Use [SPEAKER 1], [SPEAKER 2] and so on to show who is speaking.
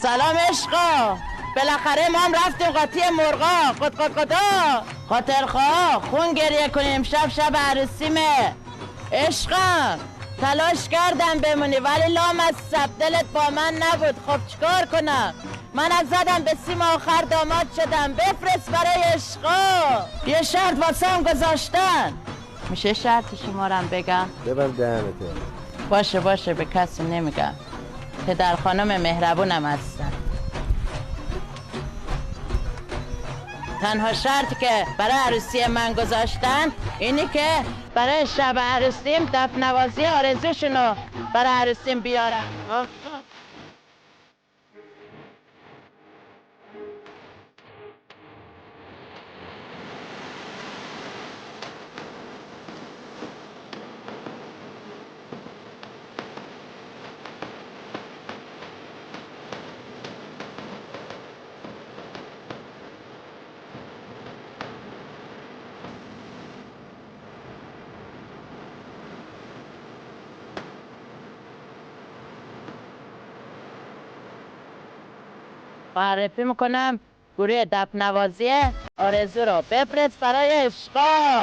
[SPEAKER 1] سلام عشقا، بالاخره ما هم رفتیم قاطی مرغا. قدا خاطرخواه خون گریه کنیم، امشب شب عروسیمه. عشقا تلاش کردم بمونی ولی لام از سب دلت با من نبود. خب چیکار کنم؟ من از زدم به سیم آخر داماد شدم. بفرست برای عشقا. یه شرط واسم گذاشتن. میشه شرط شمارم بگم؟
[SPEAKER 2] ببند دهنتو.
[SPEAKER 1] باشه به کسی نمیگم. پدر خانم مهربونم هستن. تنها شرطی که برای عروسی من گذاشتن اینی که برای شب عروسیم دفنوازی آرزوشونو برای عروسیم بیارم. معرفی میکنم گروه دفنوازی آرزو رو. بفرست برای عشقا.